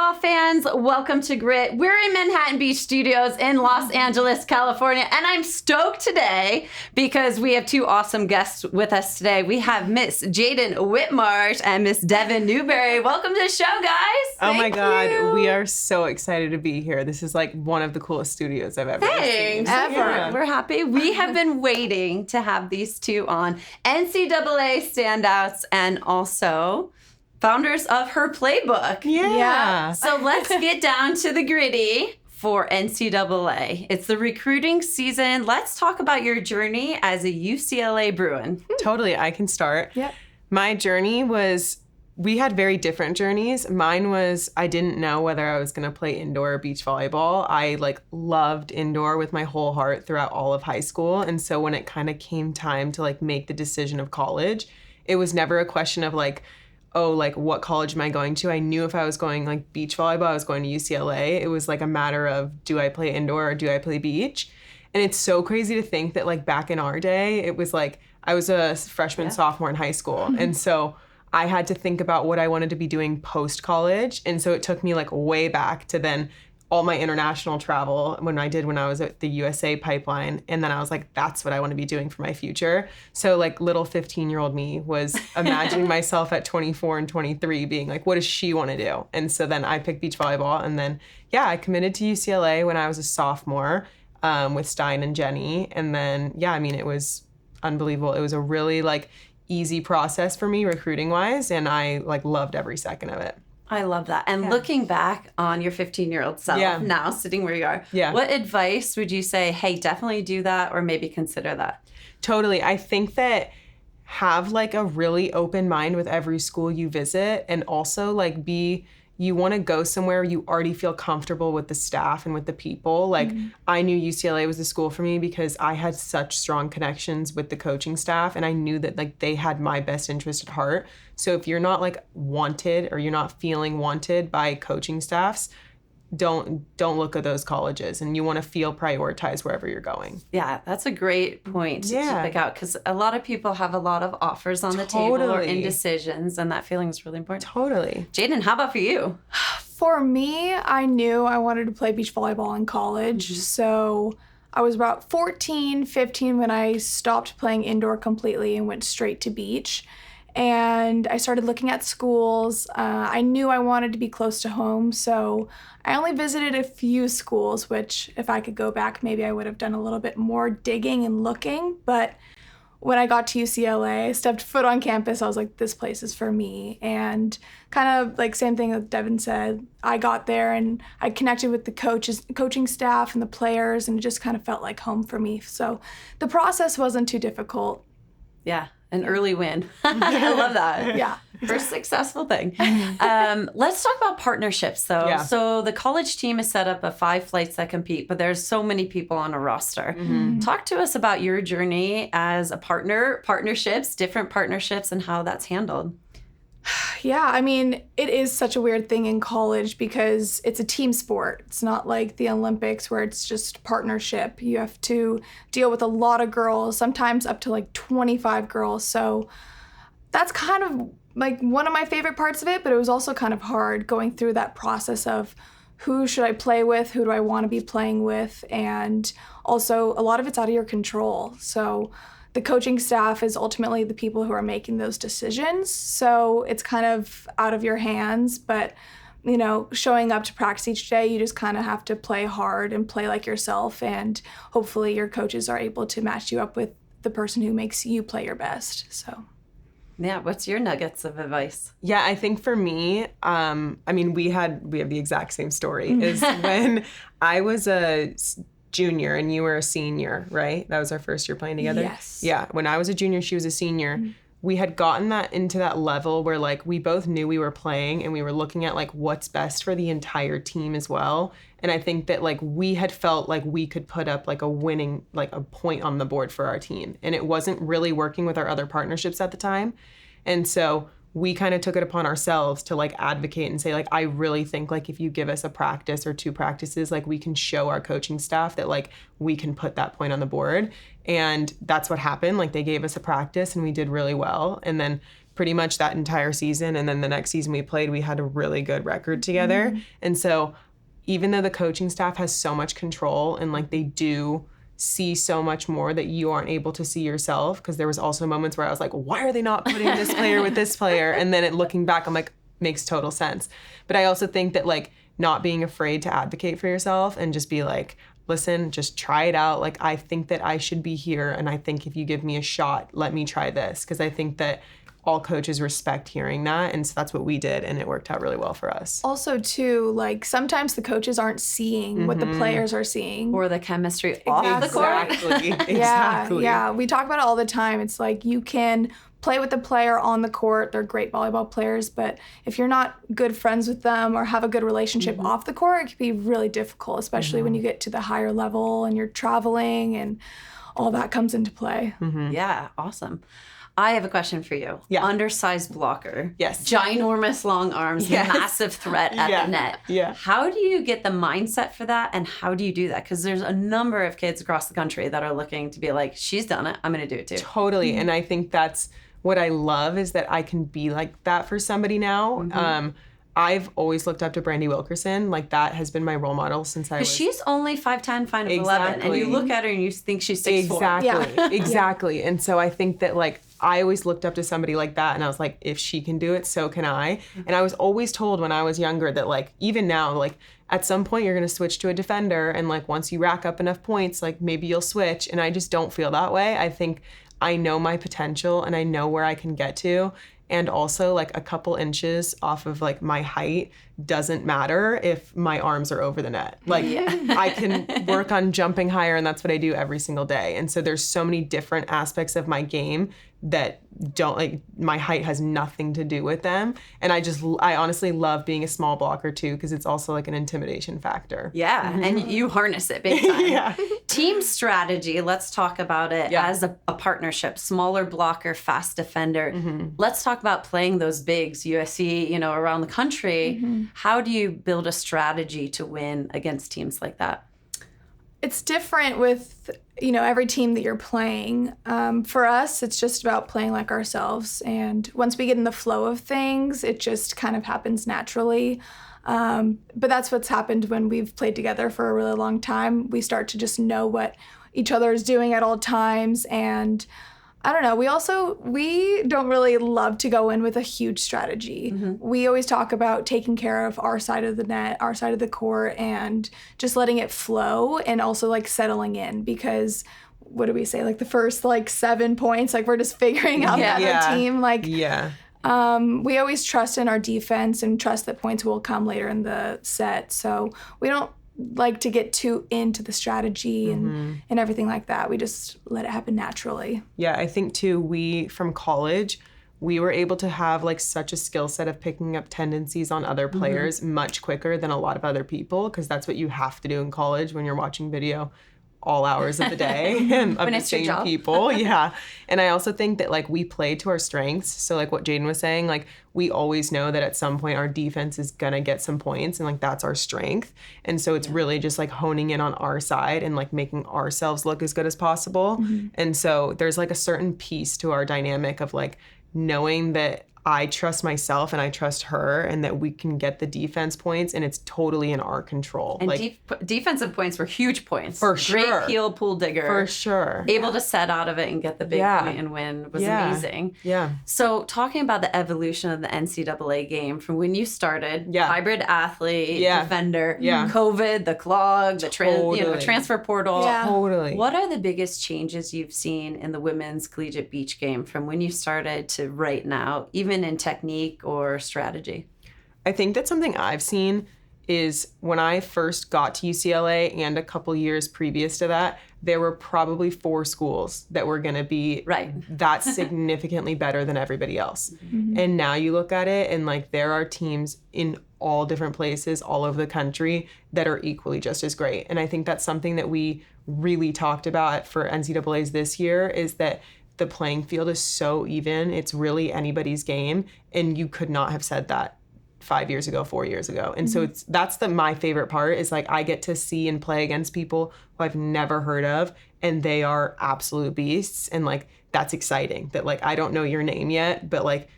volleyball fans, welcome to Grit. We're in Manhattan Beach Studios in Los Angeles, California, and I'm stoked today because we have two awesome guests with us today. We have Miss Jaden Whitmarsh and Miss Devon Newberry. Welcome to the show, guys. Oh my God, we are so excited to be here. This is like one of the coolest studios I've ever seen. Ever. Yeah. We're happy. We have been waiting to have these two on. NCAA standouts and also founders of Her Playbook. Yeah. So let's get down to the gritty for NCAA. It's the recruiting season. Let's talk about your journey as a UCLA Bruin. Totally, I can start. Yep. My journey was, we had very different journeys. Mine was, I didn't know whether I was going to play indoor or beach volleyball. I loved indoor with my whole heart throughout all of high school. And so when it kind of came time to make the decision of college, it was never a question of what college am I going to? I knew if I was going beach volleyball, I was going to UCLA. It was a matter of, do I play indoor or do I play beach? And it's so crazy to think that back in our day, it was I was a freshman, sophomore in high school. And so I had to think about what I wanted to be doing post-college. And so it took me way back to then all my international travel when I was at the USA pipeline. And then I was that's what I want to be doing for my future. So little 15-year-old me was imagining myself at 24 and 23 being what does she want to do? And so then I picked beach volleyball. And then, I committed to UCLA when I was a sophomore with Stein and Jenny. And then, it was unbelievable. It was a really easy process for me recruiting wise. And I loved every second of it. I love that. And looking back on your 15-year-old self now, sitting where you are, what advice would you say, hey, definitely do that or maybe consider that? Totally. I think that have a really open mind with every school you visit, and also you want to go somewhere you already feel comfortable with the staff and with the people. I knew UCLA was the school for me because I had such strong connections with the coaching staff, and I knew that they had my best interest at heart. So if you're not wanted or you're not feeling wanted by coaching staffs, don't look at those colleges, and you want to feel prioritized wherever you're going. Yeah, that's a great point to pick out, because a lot of people have a lot of offers on the table or indecisions, and that feeling is really important. Totally. Jaden, how about for you? For me, I knew I wanted to play beach volleyball in college, so I was about 14, 15 when I stopped playing indoor completely and went straight to beach. And I started looking at schools. I knew I wanted to be close to home, so I only visited a few schools, which if I could go back, maybe I would have done a little bit more digging and looking. But when I got to UCLA, I stepped foot on campus, I was this place is for me. And kind of same thing that Devon said, I got there and I connected with the coaching staff and the players, and it just kind of felt like home for me. So the process wasn't too difficult. Yeah. An early win. I love that. Yeah. First successful thing. Let's talk about partnerships, though. Yeah. So the college team is set up of 5 flights that compete, but there's so many people on a roster. Mm-hmm. Talk to us about your journey as a partnerships, different partnerships, and how that's handled. Yeah, it is such a weird thing in college because it's a team sport. It's not like the Olympics where it's just partnership. You have to deal with a lot of girls, sometimes up to 25 girls. So that's kind of one of my favorite parts of it, but it was also kind of hard going through that process of who should I play with, who do I want to be playing with, and also a lot of it's out of your control. So the coaching staff is ultimately the people who are making those decisions. So it's kind of out of your hands, but showing up to practice each day, you just kind of have to play hard and play like yourself. And hopefully your coaches are able to match you up with the person who makes you play your best. So. Yeah, what's your nuggets of advice? Yeah, I think for me, we have the exact same story. Is when I was a junior and you were a senior, right? That was our first year playing together? Yes. Yeah, when I was a junior, she was a senior. Mm-hmm. We had gotten that into that level where we both knew we were playing and we were looking at what's best for the entire team as well. And I think that we had felt we could put up a winning, a point on the board for our team. And it wasn't really working with our other partnerships at the time. And so we kind of took it upon ourselves to advocate and say I really think if you give us a practice or 2 practices, we can show our coaching staff that we can put that point on the board. And that's what happened. They gave us a practice and we did really well. And then pretty much that entire season. And then the next season we played, we had a really good record together. And so even though the coaching staff has so much control and like they do see so much more that you aren't able to see yourself, because there was also moments where I was like, why are they not putting this player with this player? And then looking back, I'm like, makes total sense. But I also think that like not being afraid to advocate for yourself and just be like, listen, just try it out. Like, I think that I should be here. And I think if you give me a shot, let me try this. Because I think that all coaches respect hearing that. And so that's what we did. And it worked out really well for us. Also, too, like sometimes the coaches aren't seeing what the players are seeing. Or the chemistry off the court. Exactly. Yeah. We talk about it all the time. It's like you can play with the player on the court. They're great volleyball players. But if you're not good friends with them or have a good relationship off the court, it can be really difficult, especially when you get to the higher level and you're traveling and all that comes into play. Yeah, awesome. I have a question for you. Yeah. Undersized blocker. Yes. Ginormous long arms, massive threat at the net. Yeah. How do you get the mindset for that, and how do you do that? Because there's a number of kids across the country that are looking to be like, she's done it, I'm going to do it too. Totally. And I think that's what I love, is that I can be like that for somebody now. I've always looked up to Brandy Wilkerson. Like, that has been my role model since I was... She's only 5'10", 5'11", and you look at her and you think she's 6'4". Exactly. Exactly. And so I think that, like, I always looked up to somebody like that, and I was like, if she can do it, so can I. And I was always told when I was younger that, like, even now, like, at some point you're going to switch to a defender, and, like, once you rack up enough points, like, maybe you'll switch. And I just don't feel that way. I think I know my potential, and I know where I can get to. And also, like, a couple inches off of, like, my height doesn't matter if my arms are over the net. Like, I can work on jumping higher, and that's what I do every single day. And so there's so many different aspects of my game that don't, like, my height has nothing to do with them. And I honestly love being a small blocker too, because it's also like an intimidation factor. Yeah, and you harness it big time. Team strategy, let's talk about it as a partnership. Smaller blocker, fast defender. Let's talk about playing those bigs, USC, around the country. How do you build a strategy to win against teams like that? It's different with, every team that you're playing. For us, it's just about playing like ourselves. And once we get in the flow of things, it just kind of happens naturally. But that's what's happened when we've played together for a really long time. We start to just know what each other is doing at all times. And I don't know, we don't really love to go in with a huge strategy. We always talk about taking care of our side of the net, our side of the court, and just letting it flow, and also like settling in, because what do we say? Like the first 7 points, like we're just figuring out the other team. We always trust in our defense and trust that points will come later in the set. So we don't like to get too into the strategy and everything like that. We just let it happen naturally. Yeah, I think too, from college, we were able to have like such a skill set of picking up tendencies on other players much quicker than a lot of other people, because that's what you have to do in college when you're watching video all hours of the day and of the same people. And I also think that like we play to our strengths. So like what Jaden was saying, like we always know that at some point our defense is gonna get some points, and like that's our strength. And so it's really just like honing in on our side and like making ourselves look as good as possible. And so there's like a certain piece to our dynamic of like knowing that I trust myself and I trust her, and that we can get the defense points, and it's totally in our control. And defensive points were huge points. For sure. Great heel pull digger. For sure. Able to set out of it and get the big point and win was amazing. So talking about the evolution of the NCAA game from when you started, hybrid athlete, defender, COVID, the clog, the transfer portal. Totally. What are the biggest changes you've seen in the women's collegiate beach game from when you started to right now, even in technique or strategy? I think that something I've seen is when I first got to UCLA and a couple years previous to that, there were probably 4 schools that were going to be that significantly better than everybody else. And now you look at it and like there are teams in all different places all over the country that are equally just as great. And I think that's something that we really talked about for NCAAs this year, is that the playing field is so even. It's really anybody's game. And you could not have said that 5 years ago, 4 years ago. And so that's my favorite part, is like I get to see and play against people who I've never heard of, and they are absolute beasts. And like that's exciting that like I don't know your name yet, but like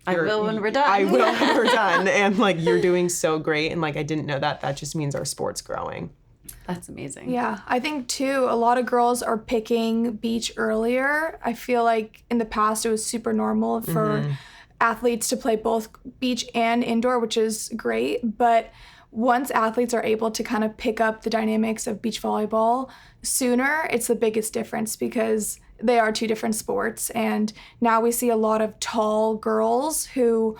I will when we're done. I will when we're done. And like, you're doing so great. And like, I didn't know that. That just means our sport's growing. That's amazing. Yeah, I think too, a lot of girls are picking beach earlier. I feel like in the past it was super normal for athletes to play both beach and indoor, which is great. But once athletes are able to kind of pick up the dynamics of beach volleyball sooner, it's the biggest difference because they are two different sports. And now we see a lot of tall girls who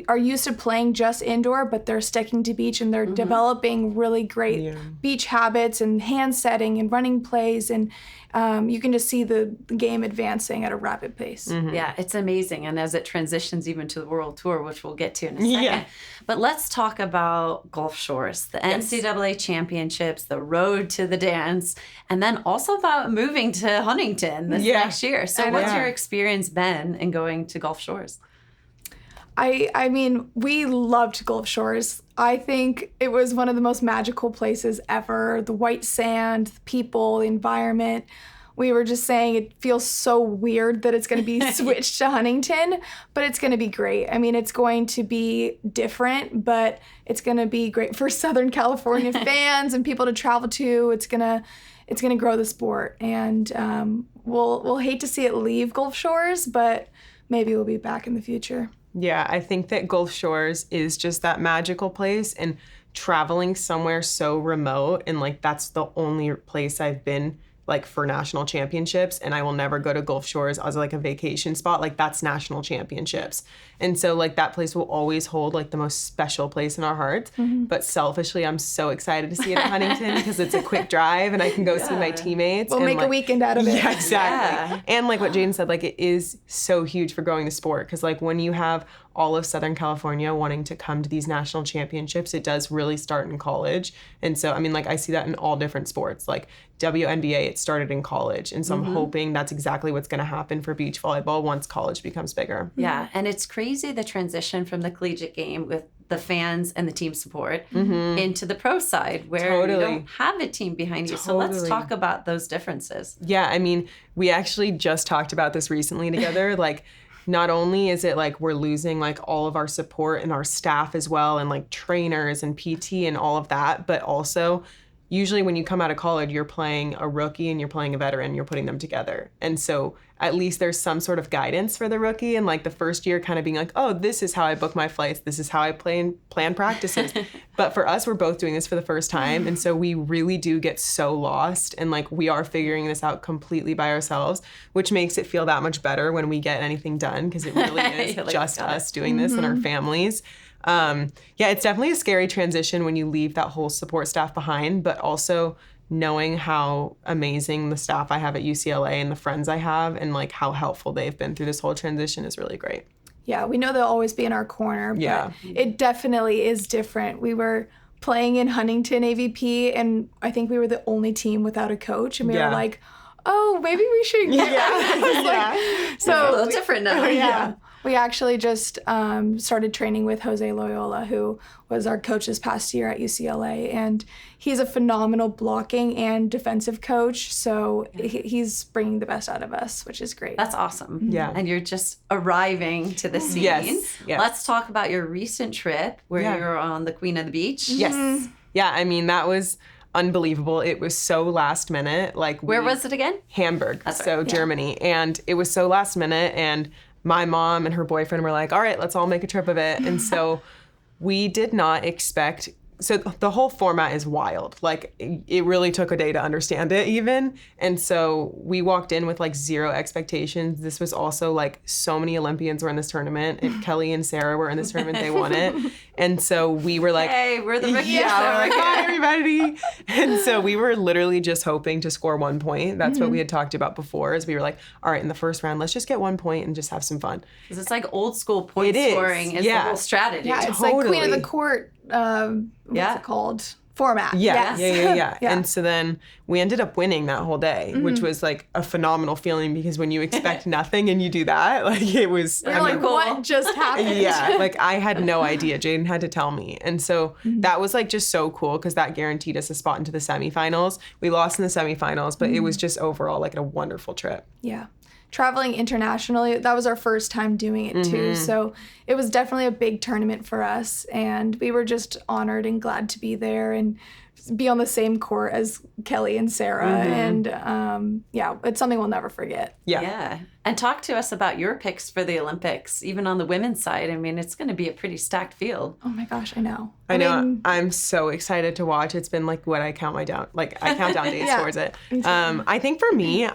are used to playing just indoor, but they're sticking to beach and they're developing really great beach habits and hand setting and running plays. And you can just see the game advancing at a rapid pace. Yeah, it's amazing. And as it transitions even to the World Tour, which we'll get to in a second. Yeah. But let's talk about Gulf Shores, the NCAA championships, the road to the dance, and then also about moving to Huntington this next year. So what's your experience been in going to Gulf Shores? I mean, we loved Gulf Shores. I think it was one of the most magical places ever. The white sand, the people, the environment. We were just saying it feels so weird that it's going to be switched to Huntington, but it's going to be great. I mean, it's going to be different, but it's going to be great for Southern California fans and people to travel to. It's gonna grow the sport, and we'll hate to see it leave Gulf Shores, but maybe we'll be back in the future. Yeah, I think that Gulf Shores is just that magical place, and traveling somewhere so remote, and like that's the only place I've been like for national championships, and I will never go to Gulf Shores as like a vacation spot. Like that's national championships. And so like that place will always hold like the most special place in our hearts. But selfishly, I'm so excited to see it at Huntington because it's a quick drive and I can go see my teammates. We'll make a weekend out of it. Yeah, exactly. Yeah. And like what Jaden said, like it is so huge for growing the sport because like when you have all of Southern California wanting to come to these national championships, it does really start in college. And so, I mean, like I see that in all different sports. Like WNBA, it started in college. And so I'm hoping that's exactly what's going to happen for beach volleyball once college becomes bigger. Yeah, and it's crazy the transition from the collegiate game with the fans and the team support into the pro side where you don't have a team behind you. So let's talk about those differences. Yeah, I mean, we actually just talked about this recently together. Like, not only is it like we're losing like all of our support and our staff as well and like trainers and PT and all of that, but also usually when you come out of college, you're playing a rookie and you're playing a veteran, you're putting them together. And so at least there's some sort of guidance for the rookie and like the first year kind of being like, oh, this is how I book my flights. This is how I plan practices. But for us, we're both doing this for the first time. And so we really do get so lost and like we are figuring this out completely by ourselves, which makes it feel that much better when we get anything done because it really is like just us doing this and our families. Yeah, it's definitely a scary transition when you leave that whole support staff behind, but also knowing how amazing the staff I have at UCLA and the friends I have and like how helpful they've been through this whole transition is really great. Yeah, we know they'll always be in our corner, but it definitely is different. We were playing in Huntington AVP and I think we were the only team without a coach and we were like, oh, maybe we should get So it's a little different now. We actually just started training with Jose Loyola, who was our coach this past year at UCLA, and he's a phenomenal blocking and defensive coach, so he's bringing the best out of us, which is great. That's awesome. Yeah. And you're just arriving to the scene. Yes. Let's talk about your recent trip where you were on the Queen of the Beach. Yes. Yeah, I mean, that was unbelievable. It was so last minute. Like, where was it again? Hamburg. That's right. Germany. And it was so last minute, and my mom and her boyfriend were like, all right, let's all make a trip of it. And so we did not expect, so the whole format is wild. Like it really took a day to understand it even. And so we walked in with like zero expectations. This was also like so many Olympians were in this tournament. And Kelly and Sarah were in this tournament. They won it. And so we were like, hey, we're the rookies. Yeah, we're like, hi everybody. And so we were literally just hoping to score 1 point. That's what we had talked about before is we were like, all right, in the first round, let's just get 1 point and just have some fun. Because it's like old school point scoring is the whole strategy. Yeah, it's like Queen of the Court. What's it called? format. Yeah, Yes. yeah. And so then we ended up winning that whole day, which was like a phenomenal feeling because when you expect nothing and you do that, like it was. You're like, what just happened? Yeah, like I had no idea. Jaden had to tell me. And so that was like just so cool because that guaranteed us a spot into the semifinals. We lost in the semifinals, but it was just overall like a wonderful trip. Yeah. Traveling internationally, that was our first time doing it too. So it was definitely a big tournament for us. And we were just honored and glad to be there and be on the same court as Kelly and Sarah. And it's something we'll never forget. Yeah. And talk to us about your picks for the Olympics, even on the women's side. I mean, it's going to be a pretty stacked field. Oh my gosh, I know. I know. I'm so excited to watch. It's been like what I count down days towards it. I think for me,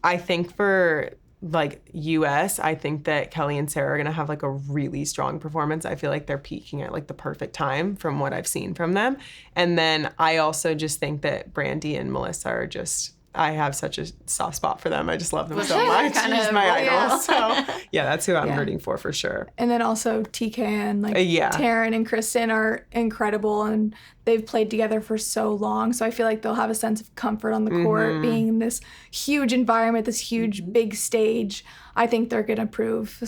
I think for like US, I think that Kelly and Sarah are going to have like a really strong performance. I feel like they're peaking at like the perfect time from what I've seen from them. And then I also just think that Brandy and Melissa are just, I have such a soft spot for them. I just love them so much. She's my idol. So yeah, that's who I'm rooting for sure. And then also TK and Taryn and Kristen are incredible and they've played together for so long. So I feel like they'll have a sense of comfort on the court being in this huge environment, this huge big stage. I think they're going to prove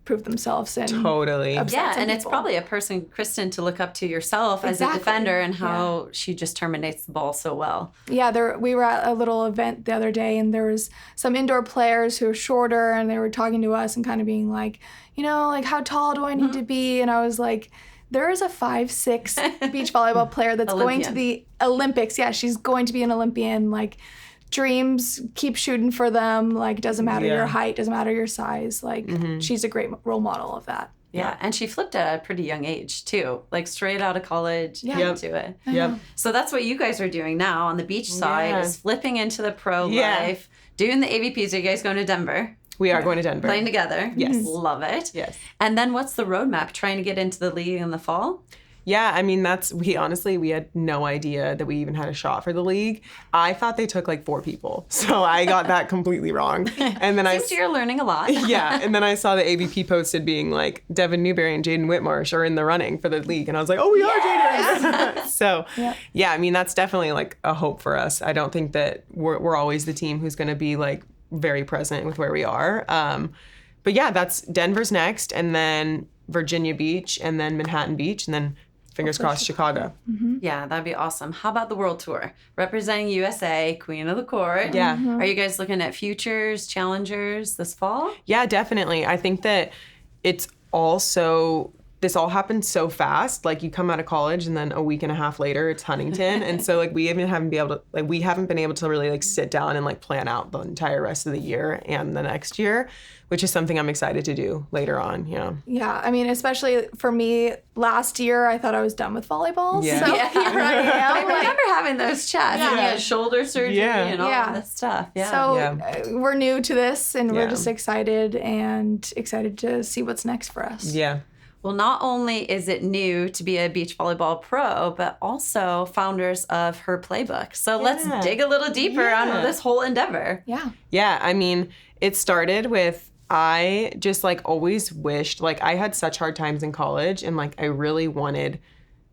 themselves. And totally. Yeah, and it's probably a person, Kristen, to look up to yourself as a defender and how she just terminates the ball so well. Yeah, we were at a little event the other day and there was some indoor players who were shorter and they were talking to us and kind of being like, like how tall do I need to be? And I was like, there is a 5'6" beach volleyball player that's going to the Olympics. Yeah, she's going to be an Olympian. Like, dreams, keep shooting for them. Like, doesn't matter your height, doesn't matter your size. Like, she's a great role model of that. Yeah, and she flipped at a pretty young age, too. Like, straight out of college into it. Yep. So that's what you guys are doing now on the beach side, is flipping into the pro life, doing the AVPs. Are you guys going to Denver? We are going to Denver. Playing together. Yes. Love it. Yes. And then what's the roadmap? Trying to get into the league in the fall? Yeah, I mean, we had no idea that we even had a shot for the league. I thought they took like 4 people. So I got that completely wrong. And then you're learning a lot. Yeah. And then I saw the AVP posted being like, Devon Newberry and Jaden Whitmarsh are in the running for the league. And I was like, oh, we are Jaden. So I mean, that's definitely like a hope for us. I don't think that we're always the team who's going to be like very present with where we are. But yeah, that's Denver's next, and then Virginia Beach, and then Manhattan Beach, and then fingers crossed, Chicago. Yeah, that'd be awesome. How about the World Tour? Representing USA, Queen of the Court. Yeah. Are you guys looking at futures, challengers this fall? Yeah, definitely. I think that it's also, this all happened so fast. Like, you come out of college and then a week and a half later it's Huntington. And so like we haven't been able to really like sit down and like plan out the entire rest of the year and the next year, which is something I'm excited to do later on. Yeah, I mean, especially for me, last year I thought I was done with volleyball. Yeah. So here I am. I remember having those chats. And you had shoulder surgery and all this stuff. Yeah. So we're new to this and we're just excited to see what's next for us. Yeah. Well, not only is it new to be a beach volleyball pro, but also founders of Her Playbook. So let's dig a little deeper on this whole endeavor. Yeah. Yeah, I mean, it started with, I just like always wished, like I had such hard times in college and like I really wanted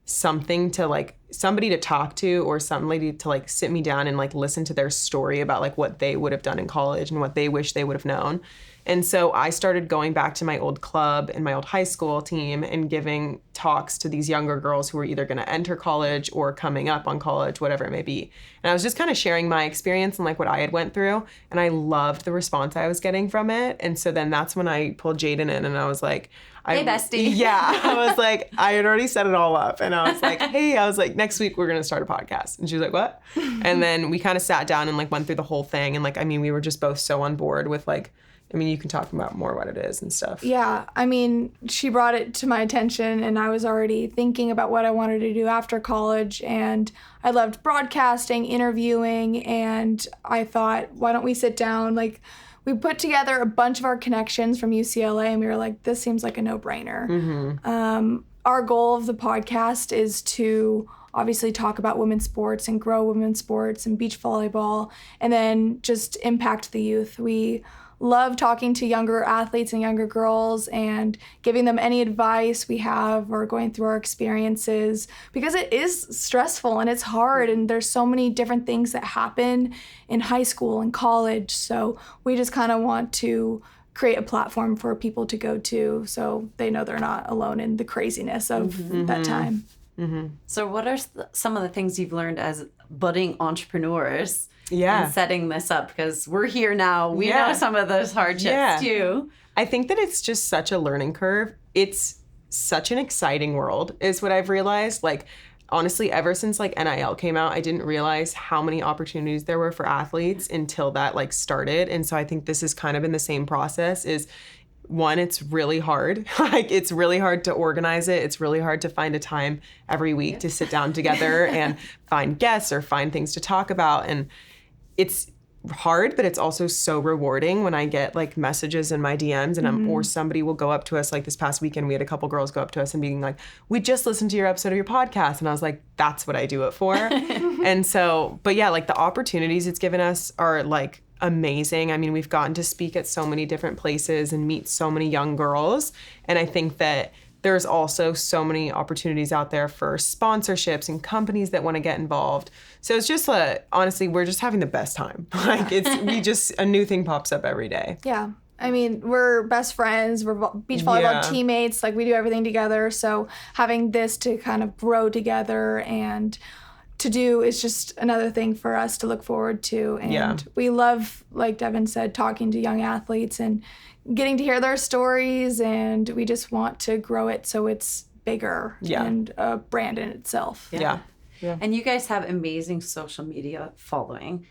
something to like, somebody to talk to or somebody to like sit me down and like listen to their story about like what they would have done in college and what they wish they would have known. And so I started going back to my old club and my old high school team and giving talks to these younger girls who were either going to enter college or coming up on college, whatever it may be. And I was just kind of sharing my experience and like what I had went through. And I loved the response I was getting from it. And so then that's when I pulled Jaden in and I was like, hey, bestie. Yeah. I was like, I had already set it all up. And I was like, hey, next week we're going to start a podcast. And she was like, what? And then we kind of sat down and like went through the whole thing. And like, I mean, we were just both so on board with like, I mean, you can talk about more what it is and stuff. Yeah, I mean, she brought it to my attention and I was already thinking about what I wanted to do after college, and I loved broadcasting, interviewing, and I thought, why don't we sit down? Like, we put together a bunch of our connections from UCLA and we were like, this seems like a no-brainer. Our goal of the podcast is to obviously talk about women's sports and grow women's sports and beach volleyball and then just impact the youth. We love talking to younger athletes and younger girls and giving them any advice we have or going through our experiences, because it is stressful and it's hard and there's so many different things that happen in high school and college. So we just kind of want to create a platform for people to go to so they know they're not alone in the craziness of that time. So what are some of the things you've learned as budding entrepreneurs in setting this up? Because we're here now. We know some of those hardships too. I think that it's just such a learning curve. It's such an exciting world is what I've realized. Like, honestly, ever since like NIL came out, I didn't realize how many opportunities there were for athletes until that like started. And so I think this is kind of in the same process is, one, it's really hard. Like, it's really hard to organize it. It's really hard to find a time every week to sit down together and find guests or find things to talk about. And it's hard, but it's also so rewarding when I get like messages in my DMs and or somebody will go up to us. Like this past weekend, we had a couple girls go up to us and being like, we just listened to your episode of your podcast. And I was like, that's what I do it for. And so, but yeah, like the opportunities it's given us are like amazing. I mean, we've gotten to speak at so many different places and meet so many young girls. And I think that there's also so many opportunities out there for sponsorships and companies that want to get involved. So it's just honestly, we're just having the best time. Like a new thing pops up every day. Yeah. I mean, we're best friends. We're beach volleyball teammates. Like, we do everything together. So having this to kind of grow together and to do is just another thing for us to look forward to. And we love, like Devon said, talking to young athletes and getting to hear their stories. And we just want to grow it so it's bigger and a brand in itself. Yeah. And you guys have amazing social media following.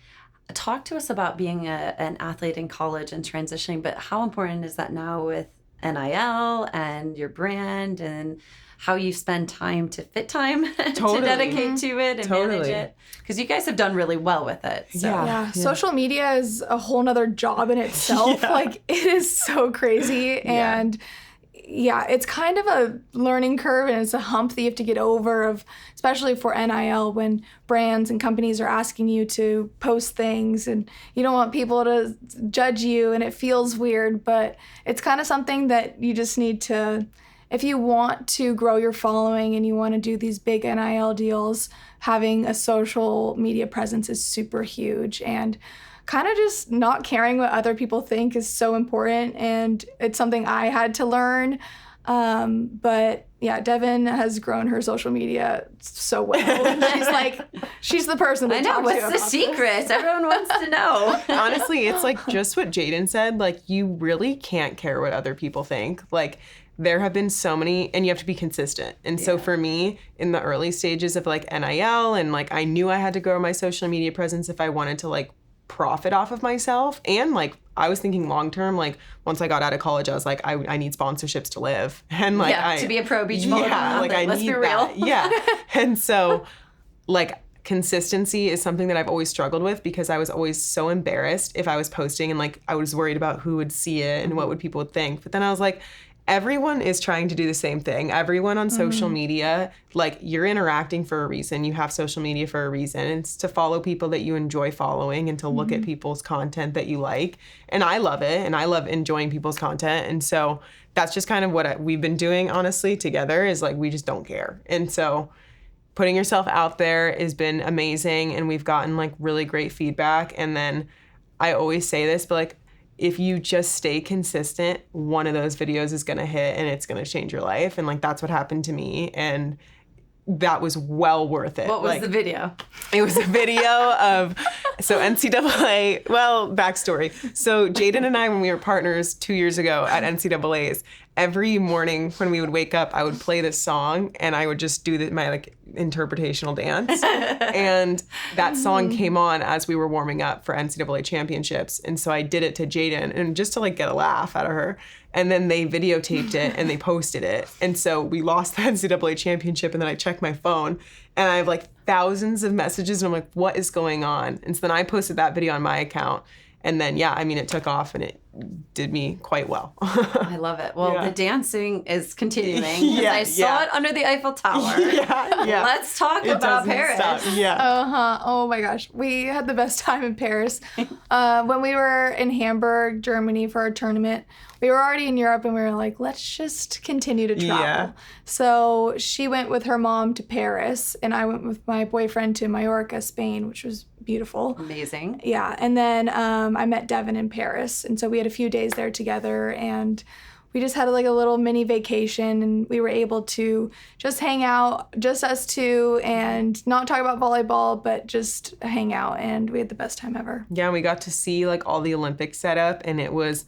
Talk to us about being an athlete in college and transitioning, but how important is that now with NIL and your brand and how you spend time to fit time to dedicate to it and manage it? Because you guys have done really well with it. So. Yeah. Social media is a whole nother job in itself. Like, it is so crazy. And it's kind of a learning curve and it's a hump that you have to get over, of especially for NIL, when brands and companies are asking you to post things and you don't want people to judge you and it feels weird, but it's kind of something that you just need to, if you want to grow your following and you want to do these big NIL deals, having a social media presence is super huge. And kind of just not caring what other people think is so important. And it's something I had to learn. But yeah, Devon has grown her social media so well. And she's the person to I know. talk What's to the secret? Everyone wants to know. Honestly, it's like just what Jaden said. Like, you really can't care what other people think. Like, there have been so many, and you have to be consistent. And so for me, in the early stages of like NIL, and like I knew I had to grow my social media presence if I wanted to like profit off of myself. And like, I was thinking long term, like once I got out of college, I was like, I need sponsorships to live. And like, to be a pro beach volleyball. Like, I Let's need be real. that. And so like, consistency is something that I've always struggled with, because I was always so embarrassed if I was posting and like I was worried about who would see it and what would people think. But then I was like, everyone is trying to do the same thing. Everyone on social media, like, you're interacting for a reason. You have social media for a reason. It's to follow people that you enjoy following and to look at people's content that you like. And I love it. And I love enjoying people's content. And so that's just kind of what we've been doing, honestly, together, is like, we just don't care. And so putting yourself out there has been amazing. And we've gotten like really great feedback. And then I always say this, but like, if you just stay consistent, one of those videos is going to hit and it's going to change your life. And like, that's what happened to me. And that was well worth it. What was the video? It was a video of, so NCAA, well, backstory. So Jaden and I, when we were partners 2 years ago at NCAA's, every morning when we would wake up, I would play this song and I would just do my like interpretational dance. And that song came on as we were warming up for NCAA championships. And so I did it to Jaden, and just to like get a laugh out of her. And then they videotaped it and they posted it. And so we lost the NCAA championship, and then I checked my phone and I have like thousands of messages and I'm like, what is going on? And so then I posted that video on my account. And then, yeah, I mean, it took off and it did me quite well. I love it. Well, the dancing is continuing. Yeah, I saw it under the Eiffel Tower. Yeah. Let's talk about Paris. Stop. Yeah. Oh my gosh. We had the best time in Paris. When we were in Hamburg, Germany for our tournament, we were already in Europe and we were like, let's just continue to travel. Yeah. So she went with her mom to Paris and I went with my boyfriend to Mallorca, Spain, which was beautiful. Amazing. Yeah. And then I met Devon in Paris. And so we had a few days there together and we just had like a little mini vacation and we were able to just hang out, just us two, and not talk about volleyball, but just hang out. And we had the best time ever. Yeah, and we got to see like all the Olympic setup, and it was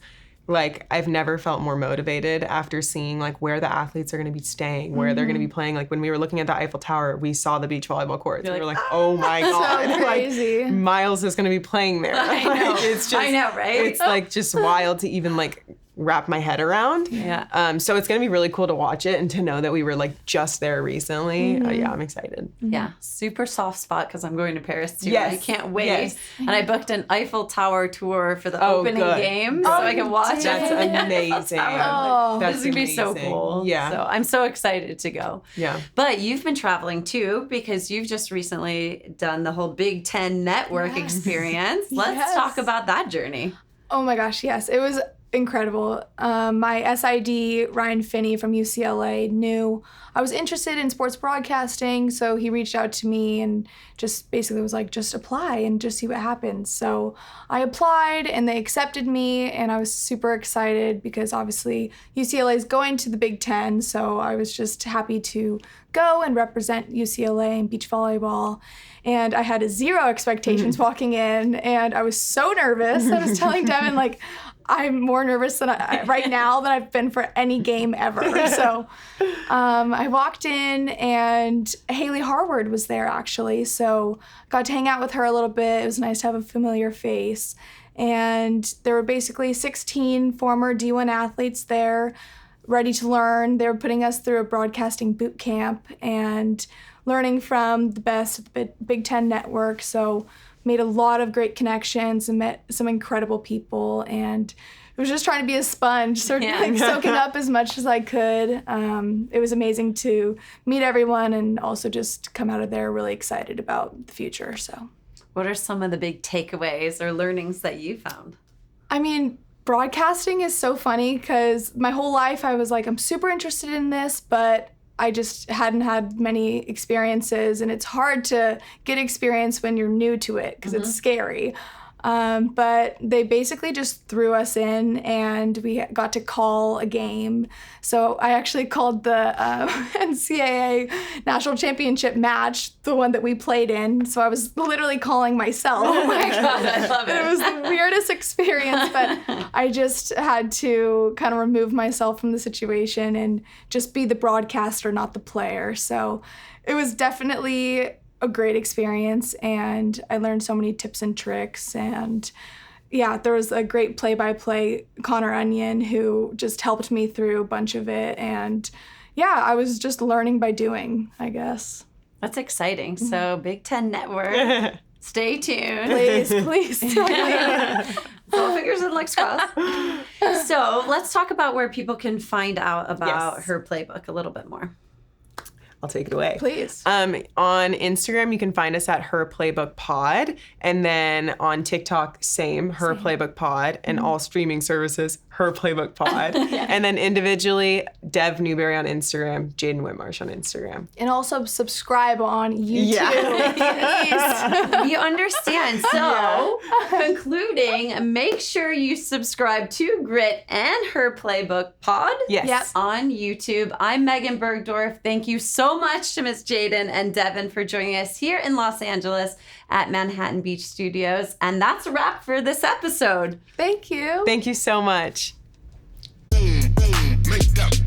like I've never felt more motivated after seeing like where the athletes are going to be staying, where they're going to be playing. Like when we were looking at the Eiffel Tower, we saw the beach volleyball courts. We were like, oh my God. So crazy. Like, Miles is going to be playing there. I know. It's just, I know, right? It's like just wild to even like wrap my head around. Yeah. So it's going to be really cool to watch it and to know that we were like just there recently. Yeah, I'm excited. Yeah, super soft spot because I'm going to Paris too. Yes. I can't wait. Yes. And I booked an Eiffel Tower tour for the opening game so I can watch That's it. amazing. Oh, That's This would be so amazing. cool. Yeah. So I'm so excited to go. Yeah. But you've been traveling too because you've just recently done the whole Big Ten network experience. Let's Yes. talk about that journey. Oh my gosh, yes. It was incredible. My SID, Ryan Finney from UCLA, knew I was interested in sports broadcasting, so he reached out to me and just basically was like, just apply and just see what happens. So I applied and they accepted me, and I was super excited because obviously UCLA is going to the Big Ten, so I was just happy to go and represent UCLA in beach volleyball. And I had zero expectations walking in, and I was so nervous. I was telling Devon, like, I'm more nervous than right now than I've been for any game ever. So I walked in and Haley Harward was there actually. So got to hang out with her a little bit. It was nice to have a familiar face. And there were basically 16 former D1 athletes there ready to learn. They were putting us through a broadcasting boot camp and learning from the best of the Big Ten network. So made a lot of great connections and met some incredible people, and I was just trying to be a sponge, sort of like soaking up as much as I could. It was amazing to meet everyone and also just come out of there really excited about the future. So, What are some of the big takeaways or learnings that you found? I mean, broadcasting is so funny because my whole life I was like, I'm super interested in this, but I just hadn't had many experiences, and it's hard to get experience when you're new to it because it's scary. But they basically just threw us in and we got to call a game. So I actually called the NCAA National Championship match, the one that we played in. So I was literally calling myself. Oh my God, I love it. It was the weirdest experience, but I just had to kind of remove myself from the situation and just be the broadcaster, not the player. So it was definitely a great experience, and I learned so many tips and tricks. And yeah, there was a great play-by-play, Connor Onion, who just helped me through a bunch of it. And yeah, I was just learning by doing, I guess. That's exciting. So Big Ten Network, stay tuned. Please. Full fingers and legs crossed. So let's talk about where people can find out about Yes. Her Playbook a little bit more. I'll take it away. Please. On Instagram, you can find us at Her Playbook Pod. And then on TikTok, same, Her Playbook Pod. And all streaming services, Her Playbook Pod. And then individually, Dev Newberry on Instagram, Jaden Whitmarsh on Instagram. And also subscribe on YouTube. Yeah. We understand. So, concluding, make sure you subscribe to Grit and Her Playbook Pod Yes. Yep. on YouTube. I'm Megan Burgdorf. Thank you so much to Miss Jaden and Devon for joining us here in Los Angeles at Manhattan Beach Studios. And that's a wrap for this episode. Thank you. Thank you so much. Boom, boom, make that